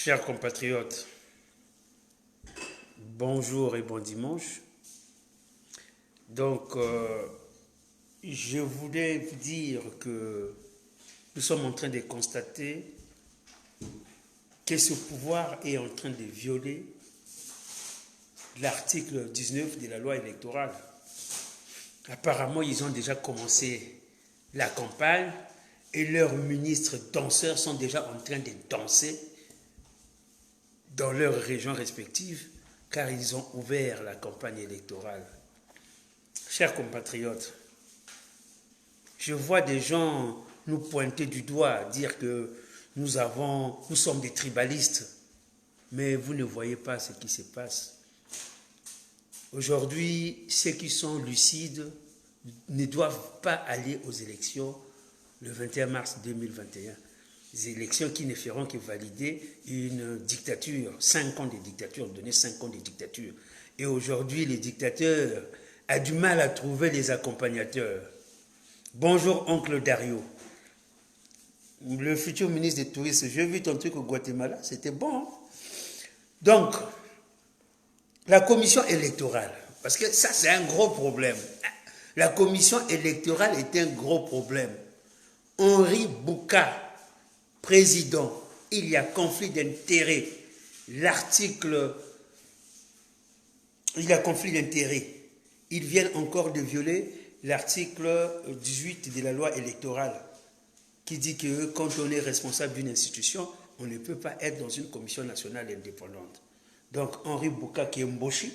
Chers compatriotes, bonjour et bon dimanche. Donc, je voulais vous dire que nous sommes en train de constater que ce pouvoir est en train de violer l'article 19 de la loi électorale. Apparemment, ils ont déjà commencé la campagne et leurs ministres danseurs sont déjà en train de danser dans leurs régions respectives car ils ont ouvert la campagne électorale. Chers compatriotes, je vois des gens nous pointer du doigt, dire que nous sommes des tribalistes, mais vous ne voyez pas ce qui se passe. Aujourd'hui, ceux qui sont lucides ne doivent pas aller aux élections le 21 mars 2021. Des élections qui ne feront que valider une dictature, 5 ans de dictature, donner 5 ans de dictature. Et aujourd'hui, les dictateurs ont du mal à trouver les accompagnateurs. Bonjour, oncle Dario. Le futur ministre des Touristes, j'ai vu ton truc au Guatemala, c'était bon. Hein? Donc, la commission électorale, parce que ça c'est un gros problème. La commission électorale est un gros problème. Henri Bouka, président, il y a conflit d'intérêts. L'article, il y a conflit d'intérêts. Ils viennent encore de violer l'article 18 de la loi électorale qui dit que quand on est responsable d'une institution, on ne peut pas être dans une commission nationale indépendante. Donc Henri Bouka qui est Mboshi,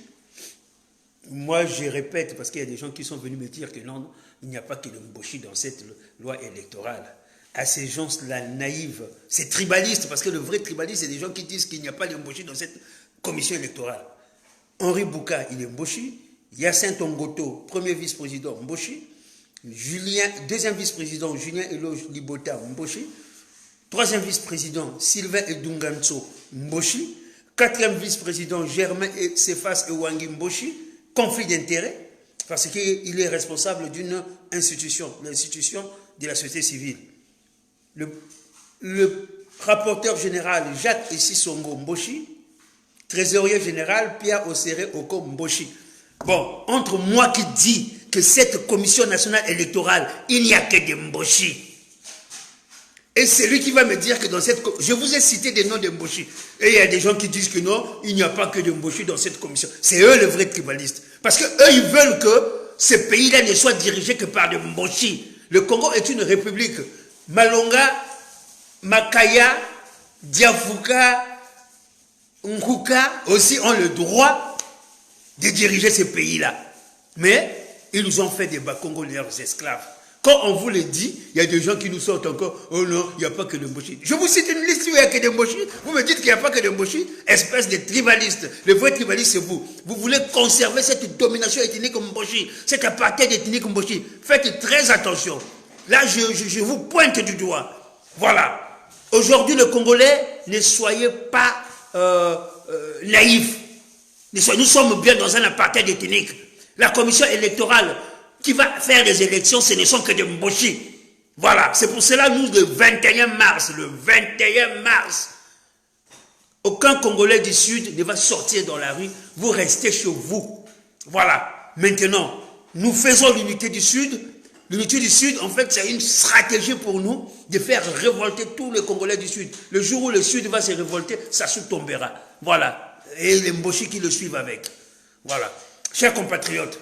moi je répète parce qu'il y a des gens qui sont venus me dire que non, il n'y a pas que de Mboshi dans cette loi électorale. À ces gens-là naïfs, c'est tribaliste, parce que le vrai tribaliste, c'est des gens qui disent qu'il n'y a pas de Mboshi dans cette commission électorale. Henri Bouka, il est Mboshi. Yacine Tongoto, premier vice-président, Mboshi. Deuxième vice-président, Julien Eloge Libota, Mboshi. Troisième vice-président, Sylvain Edunganso, Mboshi. Quatrième vice-président, Germain Cephas Ewangi, Mboshi. Conflit d'intérêts, parce qu'il est responsable d'une institution, l'institution de la société civile. Le rapporteur général Jacques Essisongo Mboshi, trésorier général Pierre Osséré Oko Mboshi. Bon, entre moi qui dis que cette commission nationale électorale, il n'y a que des Mboshi. Et c'est lui qui va me dire que dans cette... Je vous ai cité des noms de Mboshi. Et il y a des gens qui disent que non, il n'y a pas que de Mboshi dans cette commission. C'est eux les vrais tribalistes. Parce que eux, ils veulent que ce pays-là ne soit dirigé que par des Mboshi. Le Congo est une république. Malonga, Makaya, Diafouka, Nkuka aussi ont le droit de diriger ce pays-là. Mais ils nous ont fait des Bakongo leurs esclaves. Quand on vous le dit, il y a des gens qui nous sortent encore, oh non, il n'y a pas que de Mboshi. Je vous cite une liste où il n'y a que de Mboshi. Vous me dites qu'il n'y a pas que de Mboshi, espèce de tribaliste. Le vrai tribaliste, c'est vous. Vous voulez conserver cette domination ethnique Mboshi, cette apartheid ethnique Mboshi. Faites très attention. Là, je vous pointe du doigt. Voilà. Aujourd'hui, le Congolais, ne soyez pas naïfs. Nous sommes bien dans un apartheid ethnique. La commission électorale qui va faire des élections, ce ne sont que des Mboshi. Voilà, c'est pour cela, nous, le 21 mars, aucun Congolais du Sud ne va sortir dans la rue, vous restez chez vous. Voilà, maintenant, nous faisons l'unité du Sud. L'unité du Sud, en fait, c'est une stratégie pour nous de faire révolter tous les Congolais du Sud. Le jour où le Sud va se révolter, ça tombera. Voilà, et les Mboshi qui le suivent avec. Voilà, chers compatriotes,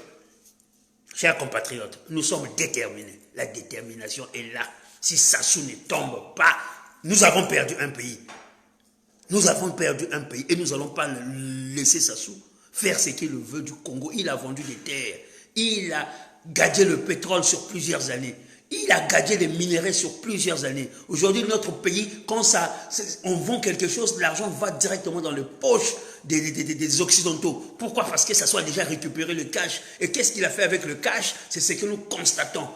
nous sommes déterminés. La détermination est là. Si Sassou ne tombe pas, nous avons perdu un pays. Nous avons perdu un pays et nous n'allons pas laisser Sassou faire ce qu'il veut du Congo. Il a vendu des terres. Il a gagné le pétrole sur plusieurs années. Il a gagné les minéraux sur plusieurs années. Aujourd'hui, notre pays, quand on vend quelque chose, l'argent va directement dans les poches des Occidentaux. Pourquoi? Parce que ça soit déjà récupéré le cash. Et qu'est-ce qu'il a fait avec le cash? C'est ce que nous constatons.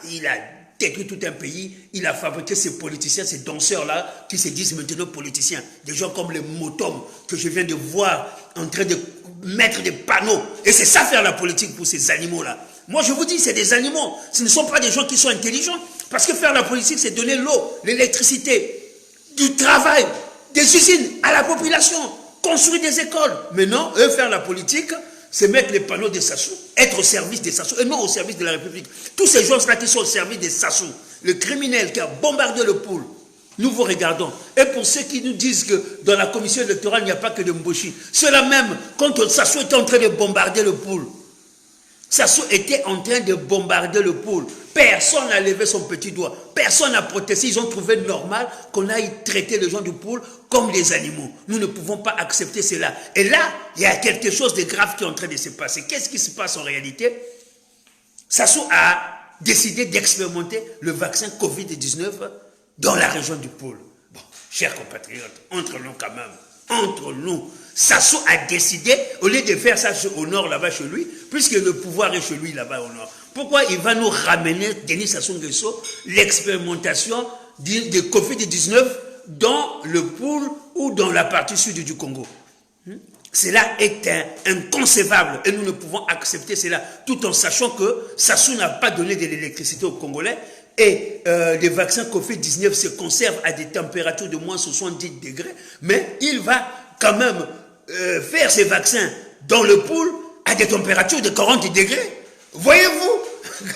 Il a détruit tout un pays. Il a fabriqué ces politiciens, ces danseurs-là, qui se disent maintenant politiciens. Des gens comme les Motom, que je viens de voir en train de mettre des panneaux. Et c'est ça faire la politique pour ces animaux-là. Moi, je vous dis, c'est des animaux. Ce ne sont pas des gens qui sont intelligents. Parce que faire la politique, c'est donner l'eau, l'électricité, du travail. des usines à la population, construire des écoles. Mais non, eux faire la politique, c'est mettre les panneaux des Sassou, être au service des Sassou, et non au service de la République. Tous ces gens-là qui sont au service des Sassou, le criminel qui a bombardé le pôle, nous vous regardons. Et pour ceux qui nous disent que dans la commission électorale, il n'y a pas que de Mboshi, ceux-là même, quand Sassou était en train de bombarder le pôle, Sassou était en train de bombarder le pôle. Personne n'a levé son petit doigt. Personne n'a protesté. Ils ont trouvé normal qu'on aille traiter les gens du pôle comme des animaux. Nous ne pouvons pas accepter cela. Et là, il y a quelque chose de grave qui est en train de se passer. Qu'est-ce qui se passe en réalité? Sassou a décidé d'expérimenter le vaccin Covid-19 dans la région du pôle. Bon, chers compatriotes, entre nous quand même, entre nous, Sassou a décidé, au lieu de faire ça au nord là-bas chez lui, puisque le pouvoir est chez lui là-bas au nord, pourquoi il va nous ramener, Denis Sassou Nguesso, l'expérimentation de Covid-19 dans le pôle ou dans la partie sud du Congo? Cela est inconcevable et nous ne pouvons accepter cela tout en sachant que Sassou n'a pas donné de l'électricité aux Congolais et les vaccins Covid-19 se conservent à des températures de moins 70 degrés, mais il va quand même faire ces vaccins dans le pôle à des températures de 40 degrés. Voyez-vous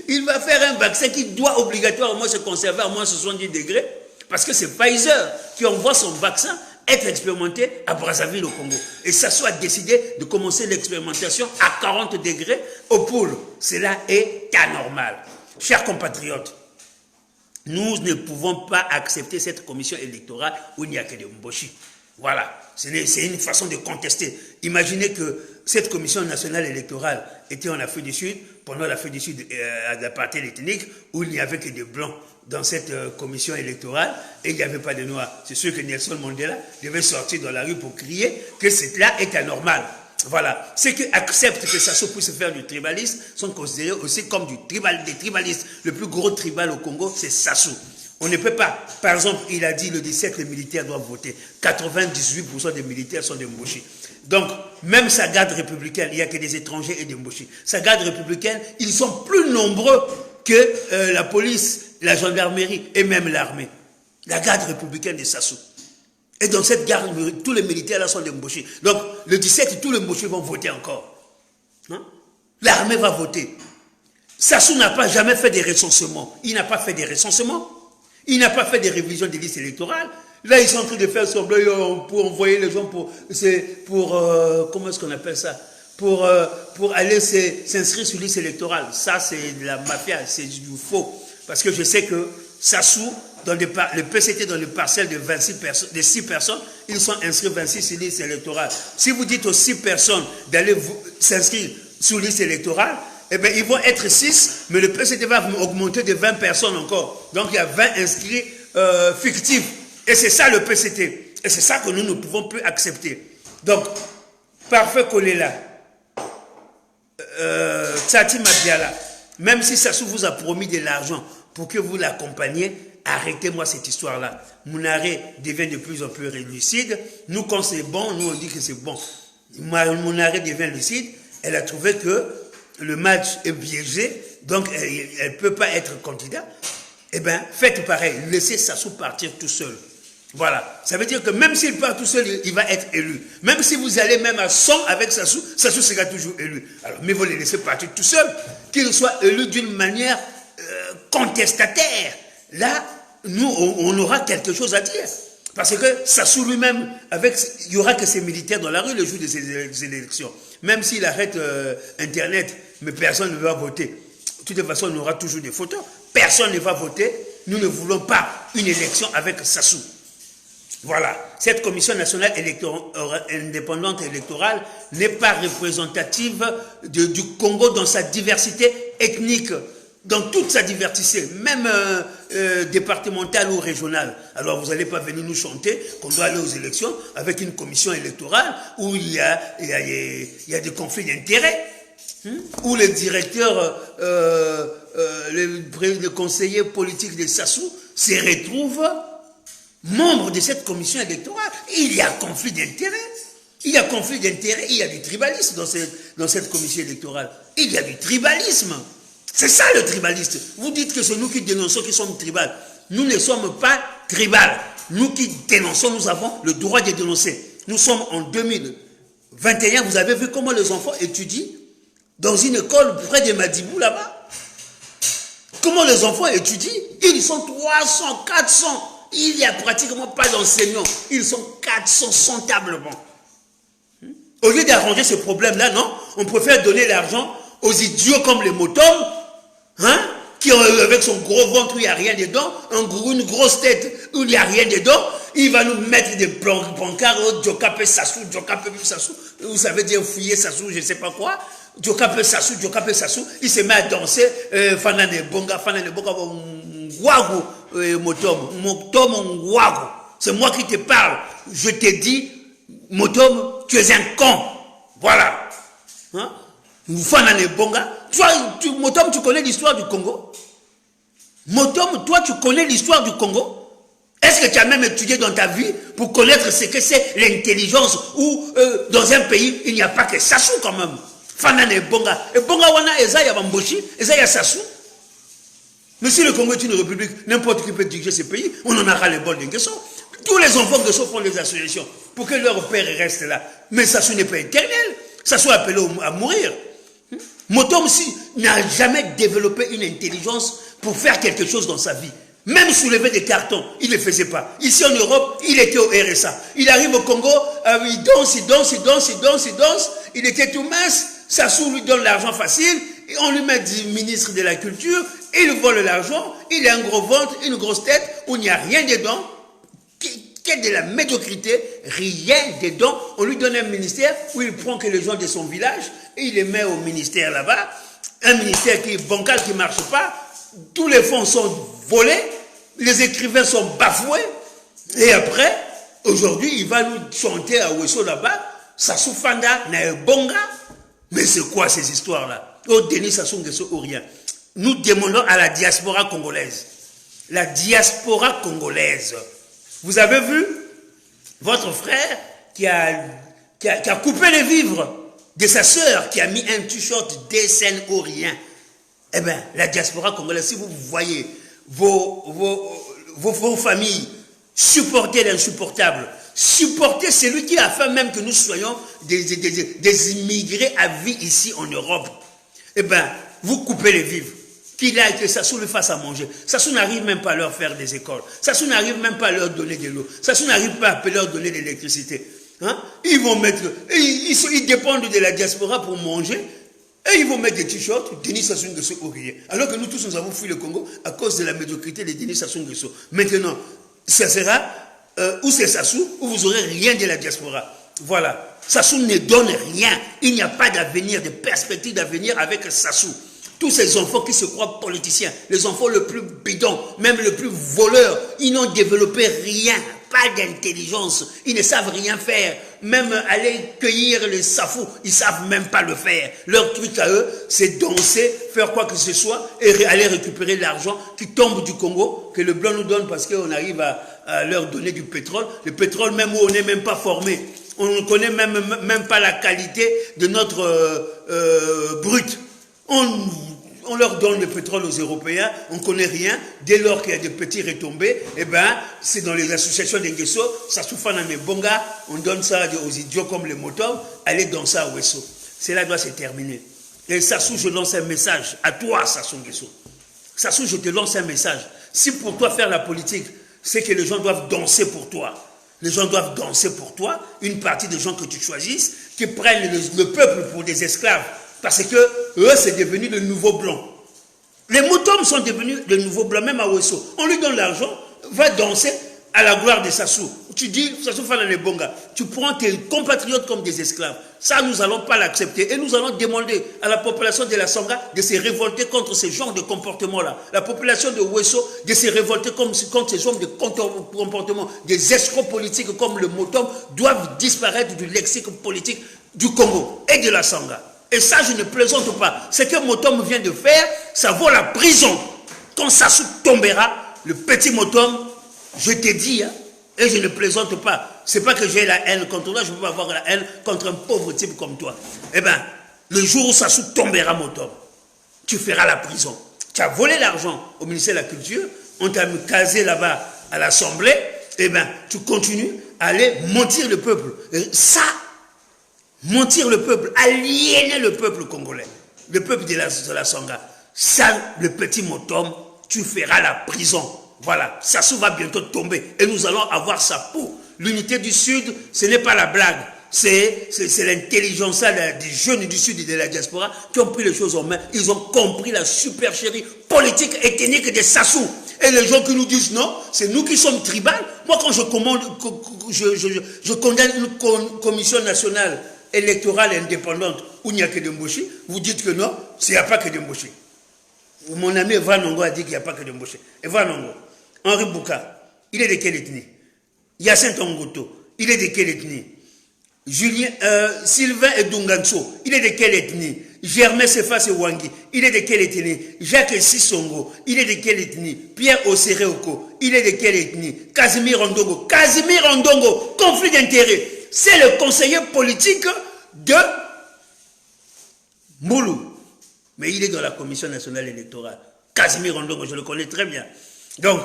qu'il va faire un vaccin qui doit obligatoirement se conserver à moins 70 degrés parce que c'est Pfizer qui envoie son vaccin être expérimenté à Brazzaville au Congo. Et Sassou a décidé de commencer l'expérimentation à 40 degrés au pôle. Cela est anormal. Chers compatriotes, nous ne pouvons pas accepter cette commission électorale où il n'y a que des Mboshi. Voilà, c'est une façon de contester. Imaginez que cette commission nationale électorale était en Afrique du Sud, pendant l'Afrique du Sud, à l'apartheid ethnique, où il n'y avait que des Blancs dans cette commission électorale, et il n'y avait pas de Noirs. C'est sûr que Nelson Mandela devait sortir dans la rue pour crier que cela est anormal. Voilà. Ceux qui acceptent que Sassou puisse faire du tribalisme sont considérés aussi comme des tribalistes. Le plus gros tribal au Congo, c'est Sassou. On ne peut pas. Par exemple, il a dit le 17, les militaires doivent voter. 98% des militaires sont des Mboshi. Donc, même sa garde républicaine, il n'y a que des étrangers et des Mboshi. Sa garde républicaine, ils sont plus nombreux que la police, la gendarmerie et même l'armée. La garde républicaine de Sassou. Et dans cette garde, tous les militaires là sont des Mboshi. Donc, le 17, tous les Mboshi vont voter encore. Hein? L'armée va voter. Sassou n'a pas jamais fait des recensements. Il n'a pas fait des recensements. Il n'a pas fait des révisions des listes électorales. Là, ils sont en train de faire semblant pour envoyer les gens pour comment est-ce qu'on appelle ça? Pour aller s'inscrire sur liste électorale. Ça, c'est de la mafia, c'est du faux. Parce que je sais que Sassou, dans le PCT, dans le parcelle de 6 personnes, ils sont inscrits 26 sur liste électorale. Si vous dites aux 6 personnes d'aller s'inscrire sur liste électorale, eh bien, ils vont être 6, mais le PCT va augmenter de 20 personnes encore. Donc, il y a 20 inscrits fictifs. Et c'est ça le PCT. Et c'est ça que nous ne pouvons plus accepter. Donc, Parfait Kolela, Tsati Madiala, même si Sassou vous a promis de l'argent pour que vous l'accompagniez, arrêtez-moi cette histoire-là. Mounaré devient de plus en plus lucide. Nous, quand c'est bon, nous on dit que c'est bon. Mounaré devient lucide. Elle a trouvé que le match est biaisé, donc elle ne peut pas être candidat. Eh bien, faites pareil. Laissez Sassou partir tout seul. Voilà. Ça veut dire que même s'il part tout seul, il va être élu. Même si vous allez même à 100 avec Sassou, Sassou sera toujours élu. Alors, mais vous les laissez partir tout seul, qu'il soit élu d'une manière contestataire. Là, nous, on aura quelque chose à dire. Parce que Sassou lui-même, il n'y aura que ses militaires dans la rue le jour de ces élections. Même s'il arrête Internet, mais personne ne va voter. De toute façon, on aura toujours des photos. Personne ne va voter. Nous ne voulons pas une élection avec Sassou. Voilà. Cette commission nationale indépendante électorale n'est pas représentative du Congo dans sa diversité ethnique, dans toute sa diversité, même départementale ou régionale. Alors vous n'allez pas venir nous chanter qu'on doit aller aux élections avec une commission électorale où il y a des conflits d'intérêts, où les directeurs, les conseillers politiques de Sassou se retrouvent membres de cette commission électorale. Il y a conflit d'intérêts. Il y a conflit d'intérêts, il y a du tribalisme dans cette commission électorale. Il y a du tribalisme. C'est ça le tribaliste. Vous dites que c'est nous qui dénonçons qui sommes tribales. Nous ne sommes pas tribales. nous qui dénonçons, nous avons le droit de dénoncer. Nous sommes en 2021, vous avez vu comment les enfants étudient dans une école près de Madibou là-bas. Comment les enfants étudient? Ils sont 300, 400. Il n'y a pratiquement pas d'enseignants. Ils sont 400 sans tablement. Au lieu d'arranger ce problème-là, non, on préfère donner l'argent aux idiots comme les motomes, hein, qui ont, avec son gros ventre où il n'y a rien dedans, une grosse tête où il n'y a rien dedans, il va nous mettre des pancartes, Djokape Sassou, Djokape Sassou, vous savez dire fouiller Sassou, je ne sais pas quoi, Djokape Sassou, il se met à danser, Fanane Bonga, Wago, Motom, Wago. C'est moi qui te parle. Je te dis, Motom, tu es un con. Voilà. Hein? Fanane Bonga. Motom, tu connais l'histoire du Congo? Motom, toi, tu connais l'histoire du Congo? Est-ce que tu as même étudié dans ta vie pour connaître ce que c'est l'intelligence ou dans un pays, il n'y a pas que Sassou quand même. Fanane Bonga. Et Bonga wana Ezaya Bamboshi, Ezaya Sassou. Mais si le Congo est une république, n'importe qui peut diriger ce pays, on en aura les bols de Nguesso. Tous les enfants de Nguesso font des associations pour que leur père reste là. Mais Sassou n'est pas éternel. Sassou est appelé à mourir. Motom aussi n'a jamais développé une intelligence pour faire quelque chose dans sa vie. Même soulever des cartons, il ne le faisait pas. Ici en Europe, il était au RSA. Il arrive au Congo, il danse. Il était tout mince. Sassou lui donne l'argent facile. Et on lui met du ministre de la Culture. Il vole l'argent. Il a un gros ventre, une grosse tête où il n'y a rien dedans. Qu'est de la médiocrité, rien dedans. On lui donne un ministère où il prend que les gens de son village et il les met au ministère là-bas. Un ministère qui est bancal, qui ne marche pas. Tous les fonds sont volés. Les écrivains sont bafoués. Et après, aujourd'hui, il va nous chanter à Ouesso là-bas. Sassou Fanda, Bonga. Mais c'est quoi ces histoires-là? Oh, Denis Sassou Nguesso ou rien. Nous demandons à la diaspora congolaise. La diaspora congolaise. Vous avez vu votre frère qui a coupé les vivres de sa sœur, qui a mis un t-shirt DSN ou rien. Eh bien, la diaspora congolaise, si vous voyez vos familles supporter l'insupportable, supporter celui qui a fait même que nous soyons des immigrés à vie ici en Europe, eh bien, vous coupez les vivres. Que Sassou lui fasse à manger. Sassou n'arrive même pas à leur faire des écoles. Sassou n'arrive même pas à leur donner de l'eau. Sassou n'arrive pas à leur donner de l'électricité. Hein? Ils vont mettre... Ils dépendent de la diaspora pour manger. Et ils vont mettre des t-shirts, Denis Sassou Nguesso ouvrier. Alors que nous tous, nous avons fui le Congo à cause de la médiocrité de Denis Sassou Nguesso. Maintenant, ça sera ou c'est Sassou, ou vous n'aurez rien de la diaspora. Voilà. Sassou ne donne rien. Il n'y a pas d'avenir, de perspective d'avenir avec Sassou. Tous ces enfants qui se croient politiciens, les enfants les plus bidons, même les plus voleurs, ils n'ont développé rien, pas d'intelligence, ils ne savent rien faire. Même aller cueillir les safous, ils ne savent même pas le faire. Leur truc à eux, c'est danser, faire quoi que ce soit et aller récupérer l'argent qui tombe du Congo, que le blanc nous donne parce qu'on arrive à leur donner du pétrole. Le pétrole même où on n'est même pas formé. On ne connaît même pas la qualité de notre brut. On leur donne le pétrole aux Européens, on ne connaît rien. Dès lors qu'il y a des petits retombées, eh ben, c'est dans les associations de Nguesso, Sassou Fana Bonga, on donne ça aux idiots comme les motos, allez danser à Ouesso. Cela doit se terminer. Et Sassou, je lance un message à toi, Sassou Nguesso. Sassou, je te lance un message. Si pour toi faire la politique, c'est que les gens doivent danser pour toi. Les gens doivent danser pour toi. Une partie des gens que tu choisisses, qui prennent le peuple pour des esclaves. Parce que eux, c'est devenu le nouveau blanc. Les moutons sont devenus le nouveau blanc, même à Ouesso. On lui donne l'argent, va danser à la gloire de Sassou. Tu dis, Sassou Fana Bonga, tu prends tes compatriotes comme des esclaves. Ça, nous n'allons pas l'accepter. Et nous allons demander à la population de la Sangha de se révolter contre ce genre de comportement-là. La population de Ouesso de se révolter contre ce genre de comportement. Des escrocs politiques comme le Motom doivent disparaître du lexique politique du Congo et de la Sangha. Et ça, je ne plaisante pas. Ce que Motom vient de faire, ça vaut la prison. Quand Sassou tombera, le petit Motom, je te dis, hein, et je ne plaisante pas. C'est pas que j'ai la haine contre toi, je ne peux pas avoir la haine contre un pauvre type comme toi. Eh bien, le jour où Sassou tombera, Motom, tu feras la prison. Tu as volé l'argent au ministère de la Culture, on t'a casé là-bas à l'Assemblée, eh bien, tu continues à aller mentir le peuple. Et ça, mentir le peuple, aliéner le peuple congolais, le peuple de la Sangha. Ça, le petit motom, tu feras la prison. Voilà, Sassou va bientôt tomber et nous allons avoir sa peau. L'unité du Sud, ce n'est pas la blague. C'est l'intelligence des jeunes du Sud et de la diaspora qui ont pris les choses en main. Ils ont compris la supercherie politique et ethnique de Sassou. Et les gens qui nous disent non, c'est nous qui sommes tribales. Moi, quand je condamne une commission nationale électorale indépendante où il n'y a que de Mboshi, vous dites que non, il n'y a pas que de Mboshi. Mon ami Eva Nongo a dit qu'il n'y a pas que de Mboshi. Eva Nongo, Henri Bouka, il est de quelle ethnie? Yacine Tongoto, il est de quelle ethnie? Sylvain Edunganso, il est de quelle ethnie? Germain Sefas Wangi, il est de quelle ethnie? Jacques Sissongo, il est de quelle ethnie? Pierre Osereoko, il est de quelle ethnie? Casimir Ondongo, conflit d'intérêts. C'est le conseiller politique de Moulou. Mais il est dans la commission nationale électorale. Casimir Ondongo, je le connais très bien. Donc,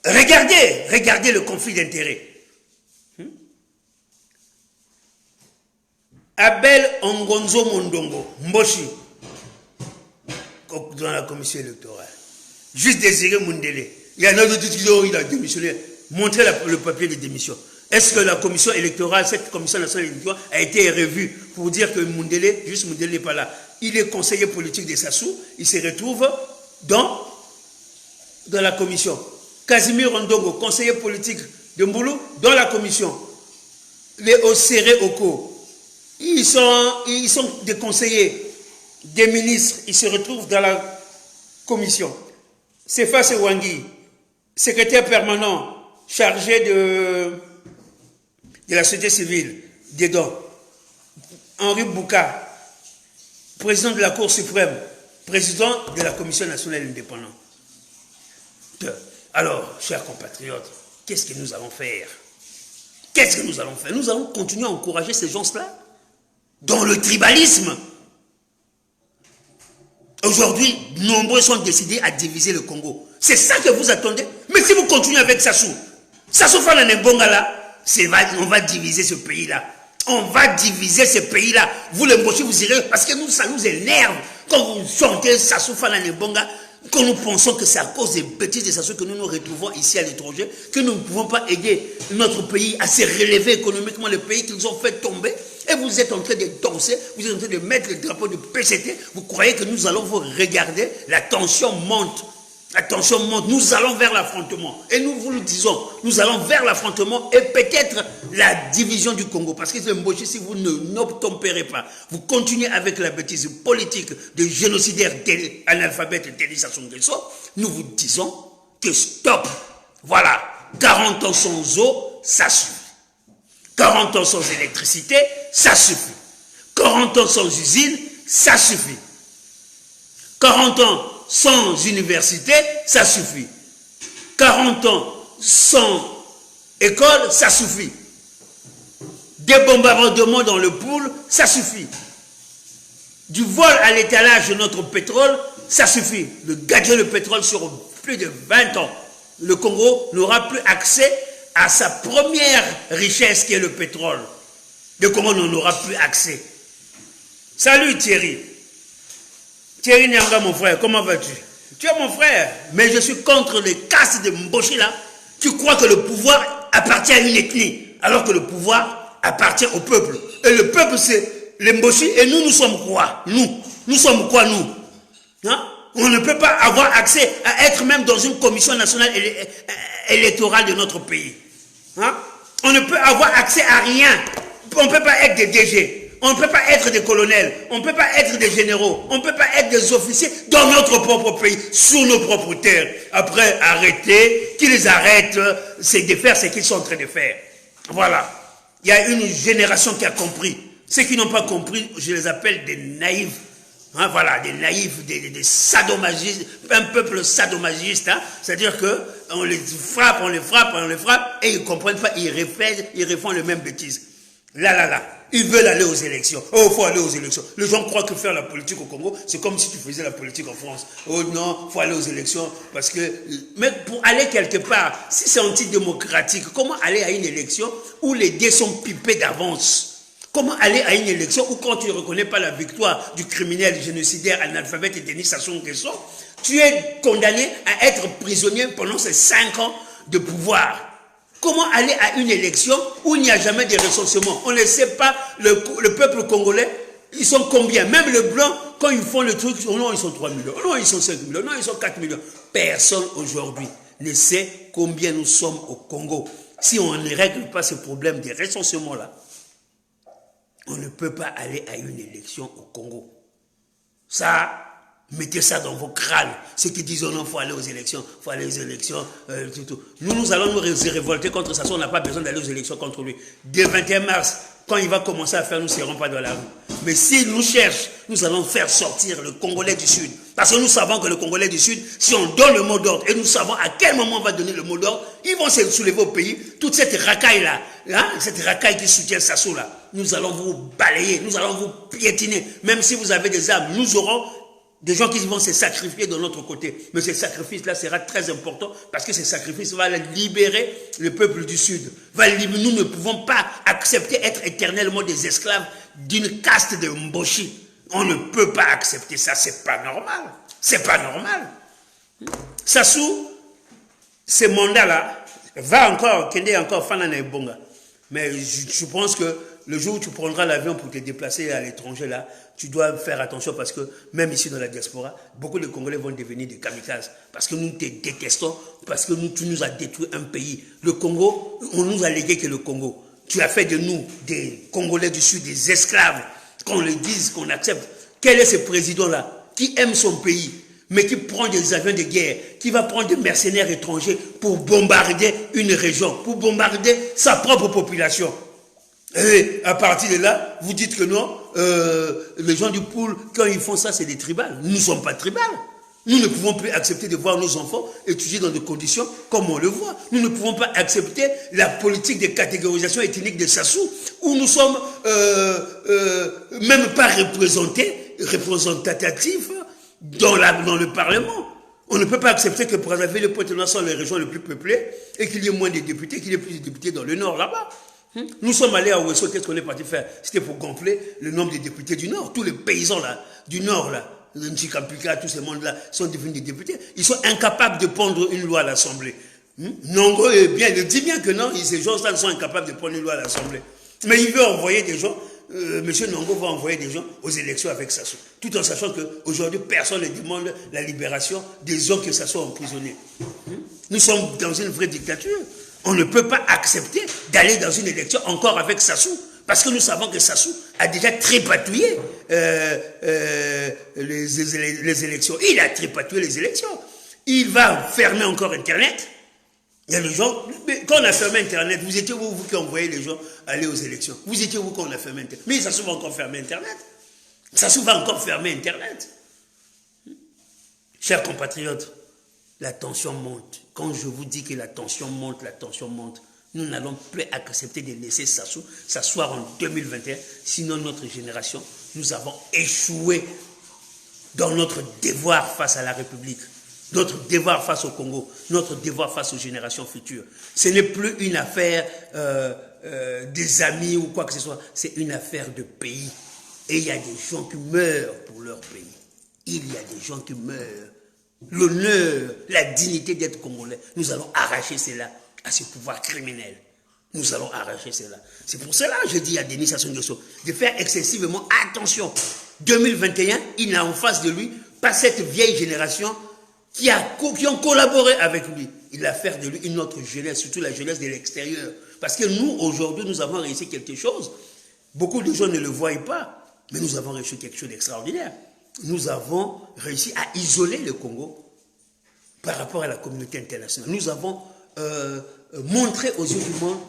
regardez le conflit d'intérêts. Abel Ongonzo Mondongo, Mboshi, dans la commission électorale. Juste Désiré Mundele. Il y en a d'autres qui disent, il a démissionné. Montrez le papier de démission. Est-ce que la commission électorale, cette commission nationale électorale, a été revue pour dire que Mundele, juste Mundele n'est pas là. Il est conseiller politique de Sassou. Il se retrouve dans la commission. Casimir Ondongo, conseiller politique de Mboulou, dans la commission. Les Osere Oko. Ils sont des conseillers, des ministres, ils se retrouvent dans la commission. Sefa Sewangui, secrétaire permanent, chargé de la société civile, dedans. Henri Bouka, président de la Cour suprême, président de la Commission nationale indépendante. Alors, chers compatriotes, qu'est-ce que nous allons faire? Qu'est-ce que nous allons faire? Nous allons continuer à encourager ces gens-là dans le tribalisme. Aujourd'hui, nombreux sont décidés à diviser le Congo. C'est ça que vous attendez? Mais si vous continuez avec Sassou Fana Nembonga là, on va diviser ce pays-là. On va diviser ce pays-là. Vous les Mboshi, vous irez, parce que ça nous énerve. Quand vous chantez Sassou Fana Nembonga, quand nous pensons que c'est à cause des bêtises de Sassou que nous nous retrouvons ici à l'étranger, que nous ne pouvons pas aider notre pays à se relever économiquement, le pays qu'ils ont fait tomber. Et vous êtes en train de danser, vous êtes en train de mettre le drapeau du PCT, vous croyez que nous allons vous regarder, la tension monte. La tension monte, nous allons vers l'affrontement. Et nous vous le disons, nous allons vers l'affrontement et peut-être la division du Congo. Parce que le Mboshi, si vous n'obtempérez pas, vous continuez avec la bêtise politique de génocidaire analphabète Denis Sassou Nguesso, nous vous disons que stop. Voilà, 40 ans sans eau, ça suffit. 40 ans sans électricité, ça suffit. 40 ans sans usine, ça suffit. 40 ans sans université, ça suffit. 40 ans sans école, ça suffit. Des bombardements dans le pool, ça suffit. Du vol à l'étalage de notre pétrole, ça suffit. De gager le pétrole sur plus de 20 ans. Le Congo n'aura plus accès à sa première richesse qui est le pétrole. Le Congo n'en aura plus accès. Salut Thierry. Thierry Nyanga, mon frère, comment vas-tu? Tu es mon frère, mais je suis contre les castes de Mboshi là. Tu crois que le pouvoir appartient à une ethnie, alors que le pouvoir appartient au peuple. Et le peuple, c'est les Mboshi, et nous sommes quoi? Nous sommes quoi, nous? Hein? On ne peut pas avoir accès à être même dans une commission nationale électorale de notre pays. Hein? On ne peut avoir accès à rien. On ne peut pas être des DG. On ne peut pas être des colonels, on ne peut pas être des généraux, on ne peut pas être des officiers dans notre propre pays, sur nos propres terres. Après, arrêter, qu'ils arrêtent, c'est de faire ce qu'ils sont en train de faire. Voilà. Il y a une génération qui a compris. Ceux qui n'ont pas compris, je les appelle des naïfs. Hein, voilà, des naïfs, des sadomagistes, un peuple sadomagiste. Hein, c'est-à-dire qu'on les frappe, et ils ne comprennent pas, ils refont les mêmes bêtises. Là. Ils veulent aller aux élections. Oh, il faut aller aux élections. Les gens croient que faire la politique au Congo, c'est comme si tu faisais la politique en France. Oh non, il faut aller aux élections parce que... Mais pour aller quelque part, si c'est antidémocratique, comment aller à une élection où les dés sont pipés d'avance? Comment aller à une élection où quand tu ne reconnais pas la victoire du criminel, du génocidaire, analphabète et Denis Sassou Nguesso, tu es condamné à être prisonnier pendant ces 5 ans de pouvoir? Comment aller à une élection où il n'y a jamais de recensement? On ne sait pas, le peuple congolais, ils sont combien? Même les blancs, quand ils font le truc, oh non, ils sont 3 millions, oh non, ils sont 5 millions, non, ils sont 4 millions. Personne aujourd'hui ne sait combien nous sommes au Congo. Si on ne règle pas ce problème de recensement-là, on ne peut pas aller à une élection au Congo. Ça, mettez ça dans vos crânes. Ceux qui disent, oh non, il faut aller aux élections, il faut aller aux élections, tout. Nous allons nous révolter contre ça. On n'a pas besoin d'aller aux élections contre lui. Dès 21 mars, quand il va commencer à faire, nous ne serons pas dans la rue. Mais s'il nous cherche, nous allons faire sortir le Congolais du Sud. Parce que nous savons que le Congolais du Sud, si on donne le mot d'ordre, et nous savons à quel moment on va donner le mot d'ordre, ils vont se soulever au pays. Toute cette racaille-là, hein, cette racaille qui soutient Sassou-là, nous allons vous balayer, nous allons vous piétiner. Même si vous avez des armes, nous aurons des gens qui vont se sacrifier de notre côté. Mais ce sacrifice-là sera très important parce que ce sacrifice va libérer le peuple du Sud. Nous ne pouvons pas accepter être éternellement des esclaves d'une caste de Mboshi. On ne peut pas accepter ça, c'est pas normal. C'est pas normal. Sassou, ce mandat-là, va encore, Kende encore, Fanana et Bonga. Mais je pense que le jour où tu prendras l'avion pour te déplacer à l'étranger, là, tu dois faire attention parce que même ici dans la diaspora, beaucoup de Congolais vont devenir des kamikazes. Parce que nous te détestons, parce que tu nous as détruit un pays. Le Congo, on nous a légué que le Congo. Tu as fait de nous des Congolais du Sud, des esclaves. Qu'on le dise, qu'on accepte. Quel est ce président-là qui aime son pays, mais qui prend des avions de guerre, qui va prendre des mercenaires étrangers pour bombarder une région, pour bombarder sa propre population? Et à partir de là, vous dites que non, les gens du pool, quand ils font ça, c'est des tribales. Nous ne sommes pas tribales. Nous ne pouvons plus accepter de voir nos enfants étudier dans des conditions comme on le voit. Nous ne pouvons pas accepter la politique de catégorisation ethnique de Sassou, où nous sommes même pas représentatifs dans le Parlement. On ne peut pas accepter que Brazzaville et Pointe-Noire sont les régions les plus peuplées et qu'il y ait moins de députés, qu'il y ait plus de députés dans le Nord, là-bas. Nous sommes allés à Ouesso, qu'est-ce qu'on est parti faire? C'était pour gonfler le nombre de députés du Nord. Tous les paysans là, du Nord, là, Nchikampika, tous ces mondes-là, sont devenus des députés. Ils sont incapables de prendre une loi à l'Assemblée. Nongo il dit bien que non, ces gens-là sont incapables de prendre une loi à l'Assemblée. Mais il veut envoyer des gens, Monsieur Nongo va envoyer des gens aux élections avec Sassou. Tout en sachant qu'aujourd'hui, personne ne demande la libération des hommes que Sassou a emprisonnés. Nous sommes dans une vraie dictature. On ne peut pas accepter d'aller dans une élection encore avec Sassou. Parce que nous savons que Sassou a déjà tripatouillé les élections. Il a tripatouillé les élections. Il va fermer encore Internet. Il y a des gens, quand on a fermé Internet, vous étiez vous qui envoyez les gens aller aux élections. Vous étiez vous quand on a fermé Internet. Mais Sassou va encore fermer Internet. Sassou va encore fermer Internet. Chers compatriotes, la tension monte. Quand je vous dis que la tension monte, nous n'allons plus accepter de laisser Sassou s'asseoir en 2021. Sinon, notre génération, nous avons échoué dans notre devoir face à la République, notre devoir face au Congo, notre devoir face aux générations futures. Ce n'est plus une affaire des amis ou quoi que ce soit, c'est une affaire de pays. Et il y a des gens qui meurent pour leur pays. Il y a des gens qui meurent. L'honneur, la dignité d'être congolais, nous allons arracher cela à ce pouvoir criminel. Nous allons arracher cela. C'est pour cela que je dis à Denis Sassou Nguesso de faire excessivement attention. 2021, il n'a en face de lui pas cette vieille génération qui ont collaboré avec lui. Il a fait de lui une autre jeunesse, surtout la jeunesse de l'extérieur. Parce que nous, aujourd'hui, nous avons réussi quelque chose. Beaucoup de gens ne le voient pas, mais nous avons réussi quelque chose d'extraordinaire. Nous avons réussi à isoler le Congo par rapport à la communauté internationale. Nous avons montré aux yeux du monde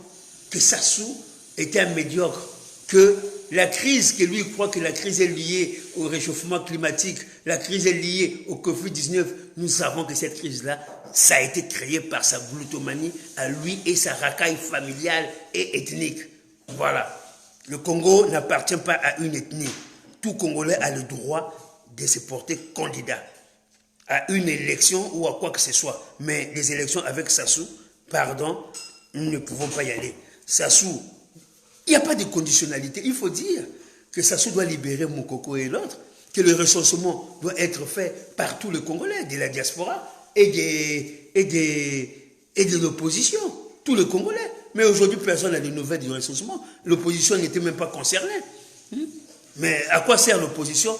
que Sassou était un médiocre, que la crise, que lui croit que la crise est liée au réchauffement climatique, la crise est liée au Covid-19, nous savons que cette crise-là, ça a été créé par sa gloutomanie à lui et sa racaille familiale et ethnique. Voilà. Le Congo n'appartient pas à une ethnie. Tout Congolais a le droit de se porter candidat à une élection ou à quoi que ce soit. Mais les élections avec Sassou, pardon, nous ne pouvons pas y aller. Sassou, il n'y a pas de conditionnalité. Il faut dire que Sassou doit libérer Moukoko et l'autre, que le recensement doit être fait par tous les Congolais, de la diaspora et de l'opposition, tous les Congolais. Mais aujourd'hui, personne n'a de nouvelles du recensement. L'opposition n'était même pas concernée. Mais à quoi sert l'opposition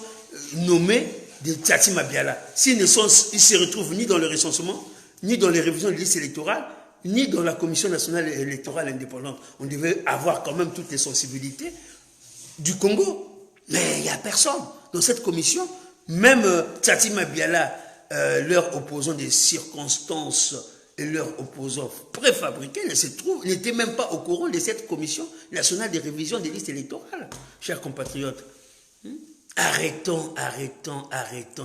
nommée de Tati Mabiala s'ils ne se retrouvent ni dans le recensement, ni dans les révisions de listes électorales, ni dans la Commission nationale électorale indépendante. On devait avoir quand même toutes les sensibilités du Congo. Mais il n'y a personne dans cette commission. Même Tati Mabiala, leurs opposants des circonstances et leurs opposants préfabriqués n'étaient même pas au courant de cette commission nationale de révision des listes électorales. Chers compatriotes, arrêtons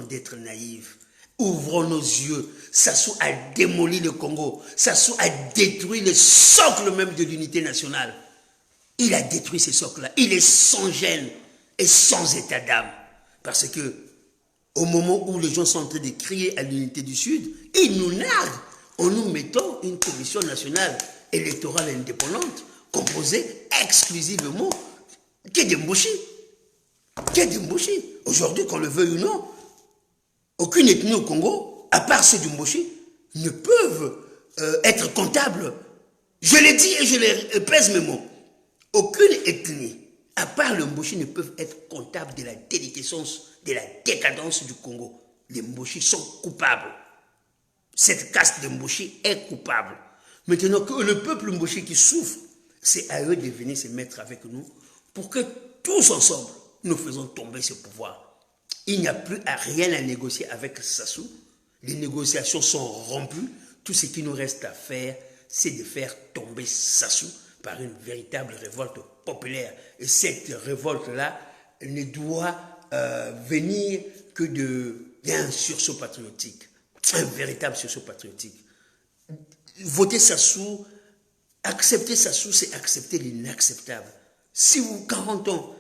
d'être naïfs. Ouvrons nos yeux. Sassou a démoli le Congo. Sassou a détruit le socle même de l'unité nationale. Il a détruit ce socle-là. Il est sans gêne et sans état d'âme. Parce que, au moment où les gens sont en train de crier à l'unité du Sud, ils nous narguent en nous mettant une commission nationale électorale indépendante composée exclusivement de Mboshi. Aujourd'hui, qu'on le veuille ou non, aucune ethnie au Congo, à part ceux du Mboshi, ne peuvent être comptables. Je l'ai dit et je les pèse mes mots. Aucune ethnie, à part le Mboshi, ne peuvent être comptables de la déliquescence, de la décadence du Congo. Les Mboshi sont coupables. Cette caste de Mboshi est coupable. Maintenant que le peuple Mboshi qui souffre, c'est à eux de venir se mettre avec nous pour que tous ensemble, nous faisons tomber ce pouvoir. Il n'y a plus rien à négocier avec Sassou. Les négociations sont rompues. Tout ce qui nous reste à faire, c'est de faire tomber Sassou par une véritable révolte populaire. Et cette révolte-là ne doit venir que d'un sursaut patriotique. Un véritable sursaut patriotique. Voter Sassou, accepter Sassou, c'est accepter l'inacceptable. Si vous, 40 ans,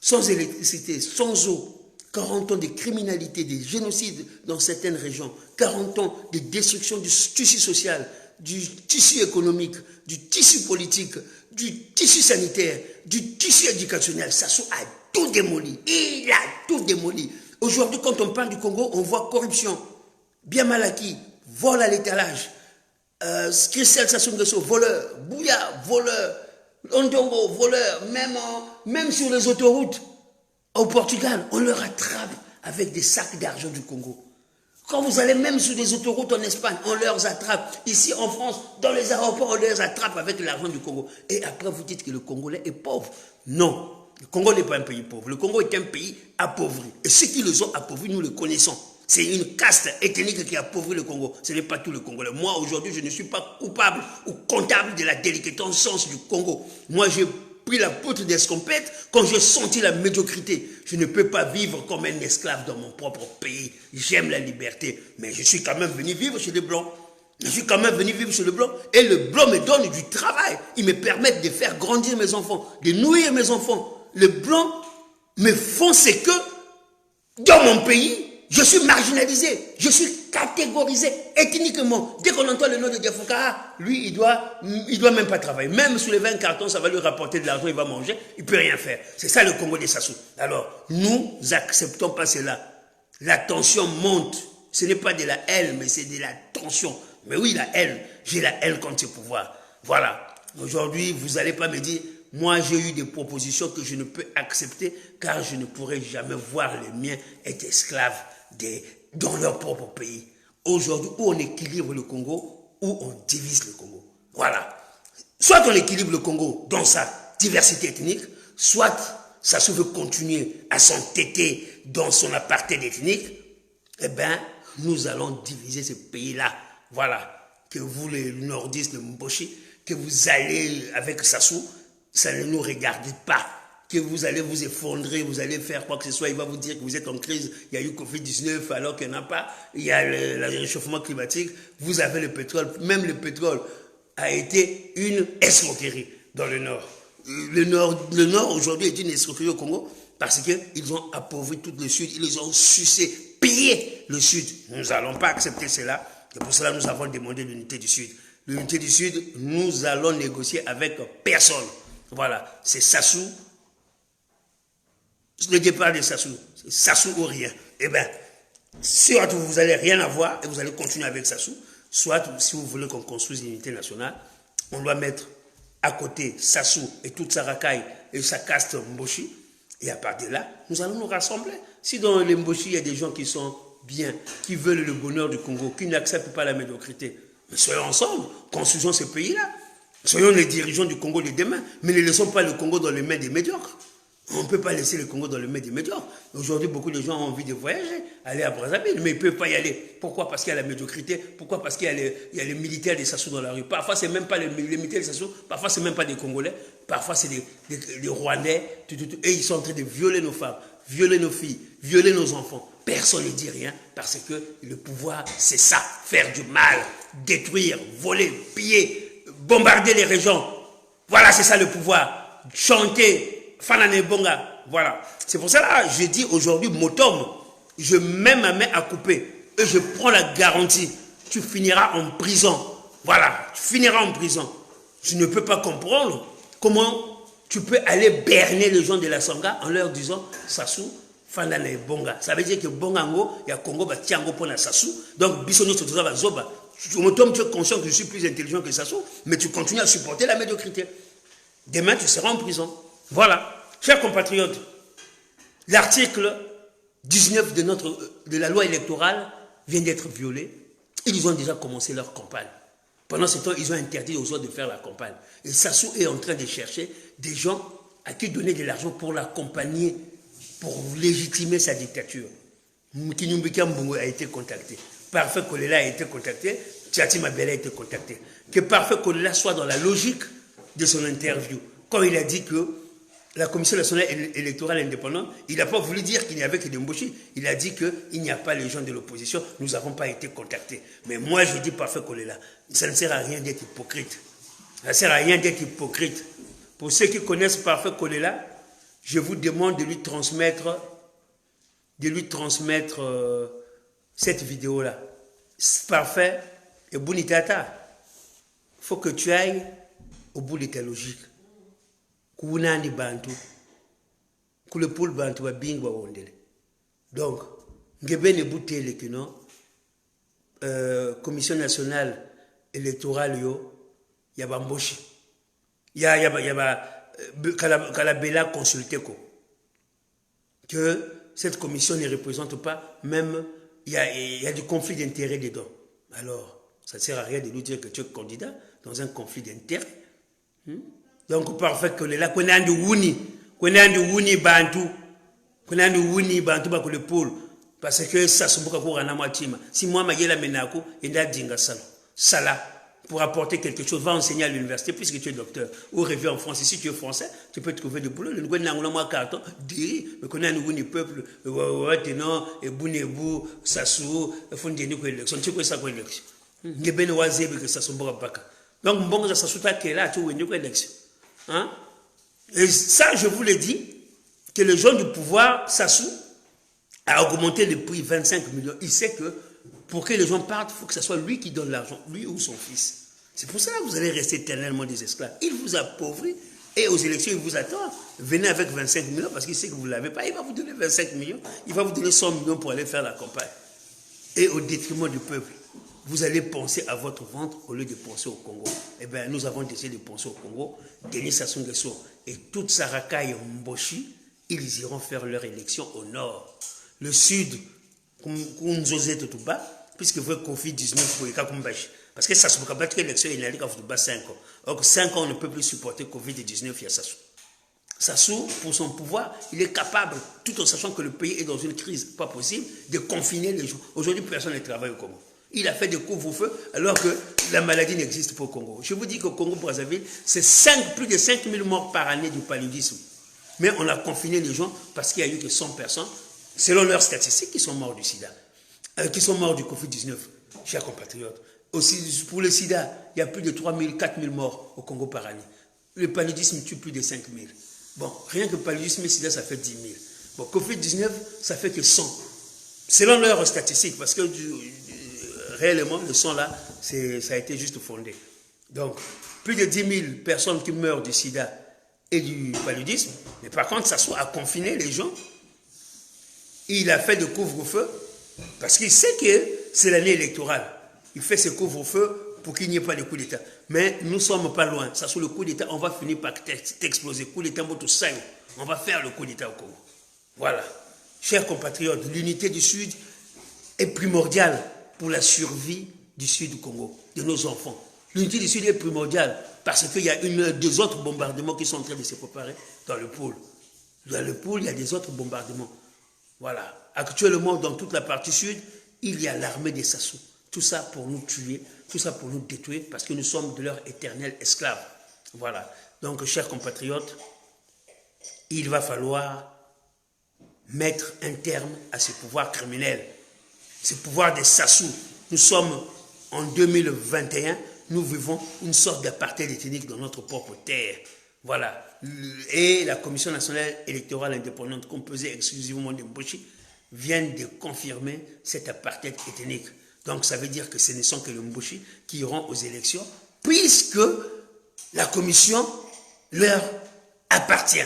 sans électricité, sans eau, 40 ans de criminalité, de génocide dans certaines régions, 40 ans de destruction du tissu social, du tissu économique, du tissu politique, du tissu sanitaire, du tissu éducationnel, Sassou a tout démoli. Il a tout démoli. Aujourd'hui, quand on parle du Congo, on voit corruption, bien mal acquis, vol à l'étalage, Christelle Sassou Nguesso, voleur, Bouya, voleur, Ondongo, voleur, même sur les autoroutes, au Portugal, on leur attrape avec des sacs d'argent du Congo. Quand vous allez même sur des autoroutes en Espagne, on leur attrape. Ici en France, dans les aéroports, on les attrape avec l'argent du Congo. Et après, vous dites que le Congolais est pauvre. Non, le Congo n'est pas un pays pauvre. Le Congo est un pays appauvri. Et ceux qui les ont appauvris, nous le connaissons. C'est une caste ethnique qui a appauvri le Congo. Ce n'est pas tout le Congolais. Moi, aujourd'hui, je ne suis pas coupable ou comptable de la déliquescence du Congo. Moi, j'ai pris la poutre d'escompette quand j'ai senti la médiocrité. Je ne peux pas vivre comme un esclave dans mon propre pays. J'aime la liberté, mais je suis quand même venu vivre chez les Blancs. Je suis quand même venu vivre chez le Blanc. Et le Blanc me donne du travail. Ils me permettent de faire grandir mes enfants, de nourrir mes enfants. Les Blancs me font ce que, dans mon pays, je suis marginalisé, je suis catégorisé ethniquement. Dès qu'on entend le nom de Diafouka, lui, il doit même pas travailler. Même sous les 20 cartons, ça va lui rapporter de l'argent, il va manger, il peut rien faire. C'est ça le Congo des Sassou. Alors, nous acceptons pas cela. La tension monte. Ce n'est pas de la haine, mais c'est de la tension. Mais oui, la haine. J'ai la haine contre ce pouvoir. Voilà. Aujourd'hui, vous n'allez pas me dire, moi, j'ai eu des propositions que je ne peux accepter car je ne pourrai jamais voir les miens être esclaves dans leur propre pays. Aujourd'hui, où on équilibre le Congo, où on divise le Congo. Voilà. Soit on équilibre le Congo dans sa diversité ethnique, soit Sassou veut continuer à s'entêter dans son apartheid ethnique, eh bien, nous allons diviser ce pays-là. Voilà. Que vous, les nordistes de Mboshi, que vous allez avec Sassou, ça ne nous regarde pas. Que vous allez vous effondrer, vous allez faire quoi que ce soit, il va vous dire que vous êtes en crise, il y a eu Covid-19 alors qu'il n'y en a pas, il y a le réchauffement climatique, vous avez le pétrole, même le pétrole a été une escroquerie dans le Nord. Le Nord aujourd'hui est une escroquerie au Congo parce qu'ils ont appauvri tout le Sud, ils les ont sucé, pillé le Sud. Nous n'allons pas accepter cela. Et pour cela, nous avons demandé l'unité du Sud. L'unité du Sud, nous allons négocier avec personne. Voilà, c'est Sassou. Le départ de Sassou, c'est Sassou ou rien. Eh bien, soit vous n'allez rien avoir et vous allez continuer avec Sassou, soit si vous voulez qu'on construise l'unité nationale, on doit mettre à côté Sassou et toute sa racaille et sa caste Mboshi. Et à partir de là, nous allons nous rassembler. Si dans les Mboshi, il y a des gens qui sont bien, qui veulent le bonheur du Congo, qui n'acceptent pas la médiocrité, mais soyons ensemble, construisons ce pays-là. Soyons les dirigeants du Congo de demain, mais ne laissons pas le Congo dans les mains des médiocres. On ne peut pas laisser le Congo dans les mains des médiocres. Aujourd'hui, beaucoup de gens ont envie de voyager, aller à Brazzaville, mais ils ne peuvent pas y aller. Pourquoi? Parce qu'il y a la médiocrité. Pourquoi? Parce qu'il y a les militaires des Sassou dans la rue. Parfois, ce n'est même pas les militaires des Sassou. Parfois, ce n'est même pas des Congolais. Parfois, c'est des Rwandais. Et ils sont en train de violer nos femmes, violer nos filles, violer nos enfants. Personne ne dit rien parce que le pouvoir, c'est ça. Faire du mal, détruire, voler, piller, bombarder les régions. Voilà, c'est ça le pouvoir. Chanter. Fanane Bonga, voilà. C'est pour ça que je dis aujourd'hui, Motom, je mets ma main à couper et je prends la garantie. Tu finiras en prison. Voilà, tu finiras en prison. Je ne peux pas comprendre comment tu peux aller berner les gens de la Sangha en leur disant Sassou, Fanane Bonga. Ça veut dire que Bongango, il y a Congo, Tiango pour la Sassou. Donc, Bissono, c'est tout ça, Zoba. Motom, tu es conscient que je suis plus intelligent que Sassou, mais tu continues à supporter la médiocrité. Demain, tu seras en prison. Voilà, chers compatriotes, l'article 19 de la loi électorale vient d'être violé. Ils ont déjà commencé leur campagne. Pendant ce temps, ils ont interdit aux autres de faire la campagne. Et Sassou est en train de chercher des gens à qui donner de l'argent pour l'accompagner, pour légitimer sa dictature. Kinyumbika Mbongo a été contacté. Parfait Kolela a été contacté. Tchati Mabela a été contacté. Que Parfait Kolela soit dans la logique de son interview. Quand il a dit que la Commission nationale électorale indépendante, il n'a pas voulu dire qu'il n'y avait que des Mboshi. Il a dit qu'il n'y a pas les gens de l'opposition. Nous n'avons pas été contactés. Mais moi, je dis Parfait Kolela, ça ne sert à rien d'être hypocrite. Ça ne sert à rien d'être hypocrite. Pour ceux qui connaissent Parfait Kolela, je vous demande de lui transmettre cette vidéo-là. Parfait et Bounitata. Il faut que tu ailles au bout de ta logique. Kunani bantu kule pool bantu ba bingwa wondele donc ngebene butele kino commission nationale électorale yo ya bamboshi ya kala bela consulté ko que cette commission ne représente pas, même il y a du conflit d'intérêts dedans. Alors ça ne sert à rien de nous dire que tu es candidat dans un conflit d'intérêts. Donc, parfait que là, qu'on a du wuni bantu, le pôle, parce que ça se beaucoup à Namatima. Si moi, ma yela menako, il a dinga sala, pour apporter quelque chose, va enseigner à l'université, puisque tu es docteur, ou rêver en France. Et si tu es français, tu peux trouver du boulot. Le gouvernement carton, dit, mais qu'on a un wuni peuple, tenant, et bounebou, sassou, fondé nous élection, tu peux ça pour élection. Il y a bien oisé que ça se boit pas. Donc, bon, ça se fait là, tu veux élection. Hein? Et ça, je vous l'ai dit, que le gens du pouvoir, Sassou, a augmenté le prix 25 millions. Il sait que pour que les gens partent, il faut que ce soit lui qui donne l'argent, lui ou son fils. C'est pour ça que vous allez rester éternellement des esclaves. Il vous appauvrit et aux élections, il vous attend. Venez avec 25 millions parce qu'il sait que vous ne l'avez pas. Il va vous donner 25 millions. Il va vous donner 100 millions pour aller faire la campagne. Et au détriment du peuple. Vous allez penser à votre ventre au lieu de penser au Congo. Eh bien, nous avons décidé de penser au Congo. Denis Sassou Nguesso et toute sa racaille Mboshi, ils iront faire leur élection au nord. Le sud, puisque vous Covid-19, parce que ça se peut pas que l'élection il a 5 ans. Donc 5 ans, on ne peut plus supporter Covid-19, il y a Sassou. Sassou, pour son pouvoir, il est capable, tout en sachant que le pays est dans une crise pas possible, de confiner les gens. Aujourd'hui, personne ne travaille au Congo. Il a fait des couvre-feu alors que la maladie n'existe pas au Congo. Je vous dis qu'au Congo-Brazzaville, c'est plus de 5 000 morts par année du paludisme. Mais on a confiné les gens parce qu'il n'y a eu que 100 personnes, selon leurs statistiques, qui sont morts du sida, qui sont morts du Covid-19, chers compatriotes. Aussi, pour le sida, il y a plus de 3 000, 4 000 morts au Congo par année. le paludisme tue plus de 5 000. Bon, rien que le paludisme et sida, ça fait 10 000. Bon, Covid-19, ça fait que 100. Selon leurs statistiques, parce que réellement, le 100 là, ça a été juste fondé. Donc, plus de 10 000 personnes qui meurent du sida et du paludisme, mais par contre, ça soit à confiner les gens. Il a fait de couvre-feu, parce qu'il sait que c'est l'année électorale. Il fait ce couvre-feu pour qu'il n'y ait pas de coup d'État. Mais nous ne sommes pas loin. Ça, sur le coup d'État, on va finir par t'exploser. Coup d'État, on va faire le coup d'État au Congo. Voilà. Chers compatriotes, l'unité du Sud est primordiale pour la survie du Sud du Congo, de nos enfants. L'unité du Sud est primordiale parce qu'il y a deux autres bombardements qui sont en train de se préparer dans le pôle. Dans le pôle, il y a des autres bombardements. Voilà. Actuellement, dans toute la partie sud, il y a l'armée des Sassou. Tout ça pour nous tuer, tout ça pour nous détruire, parce que nous sommes de leurs éternels esclaves. Voilà. Donc, chers compatriotes, il va falloir mettre un terme à ce pouvoir criminel, ce pouvoir des Sassou. Nous sommes en 2021, nous vivons une sorte d'apartheid ethnique dans notre propre terre. Voilà. Et la Commission nationale électorale indépendante, composée exclusivement de Mboshi, vient de confirmer cet apartheid ethnique. Donc ça veut dire que ce ne sont que les Mboshi qui iront aux élections, puisque la Commission leur appartient.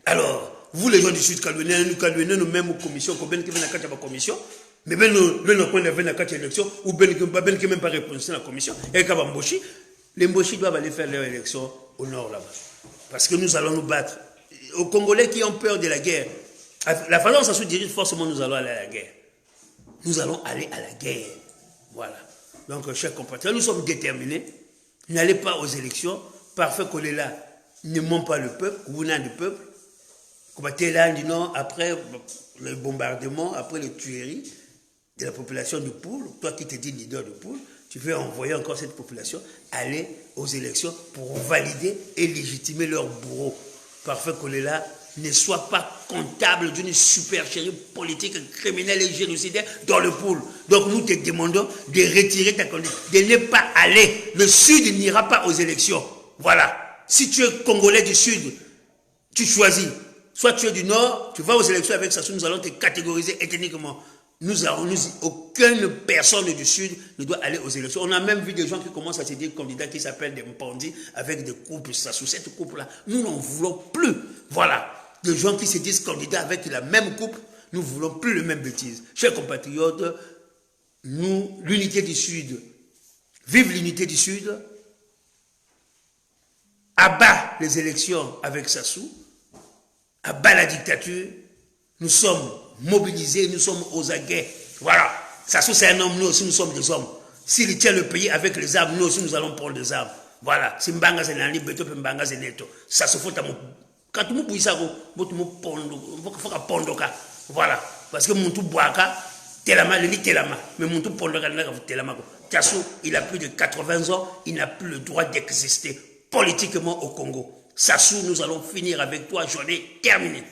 Alors, vous les gens du Sud, nous même commission, commission, mais ben nous venons à la élection, ou ben qui même pas répondu à la commission, et qu'à Mboshi, les Mboshi doivent aller faire leur élection au nord là-bas. Parce que nous allons nous battre. Aux Congolais qui ont peur de la guerre, la façon dont ça se dirige, forcément nous allons aller à la guerre. Nous allons aller à la guerre. Voilà. Donc, chers compatriotes, nous sommes déterminés. N'allez pas aux élections. Parfait qu'on est là. Ne ment pas le peuple, vous n'avez le peuple. Comme tu es là, dis non, après le bombardement, après les tueries de la population de Poul, toi qui te dis leader de Poul, tu veux envoyer encore cette population aller aux élections pour valider et légitimer leur bourreau. Parfait qu'on est là, ne sois pas comptable d'une supercherie politique, criminelle et génocidaire dans le Poul. Donc nous te demandons de retirer ta conduite, de ne pas aller. Le Sud n'ira pas aux élections. Voilà. Si tu es Congolais du Sud, tu choisis. Soit tu es du Nord, tu vas aux élections avec ça, nous allons te catégoriser ethniquement. Aucune personne du Sud ne doit aller aux élections. On a même vu des gens qui commencent à se dire candidats qui s'appellent des Mpandi avec des couples. Sous cette couple-là, nous n'en voulons plus. Voilà. Des gens qui se disent candidats avec la même couple, nous ne voulons plus les mêmes bêtises. Chers compatriotes, nous, l'unité du Sud, vive l'unité du Sud, abat les élections avec Sassou, abat la dictature, nous sommes mobilisés, nous sommes aux aguets. Voilà. Sassou, c'est un homme, nous aussi, nous sommes des hommes. S'il tient le pays avec les armes, nous aussi, nous allons prendre des armes. Voilà. Si Mbanga c'est Nani, Beto, Mbanga c'est Neto. Ça se fout à mon. Quand tu me bouilles ça, il faut pondoka. Voilà. Parce que mon tout boaka, telama, le lit telama. Mais mon tout pondoka, telama. Sassou, il a plus de 80 ans, il n'a plus le droit d'exister politiquement au Congo. Sassou, nous allons finir avec toi, j'en ai terminé.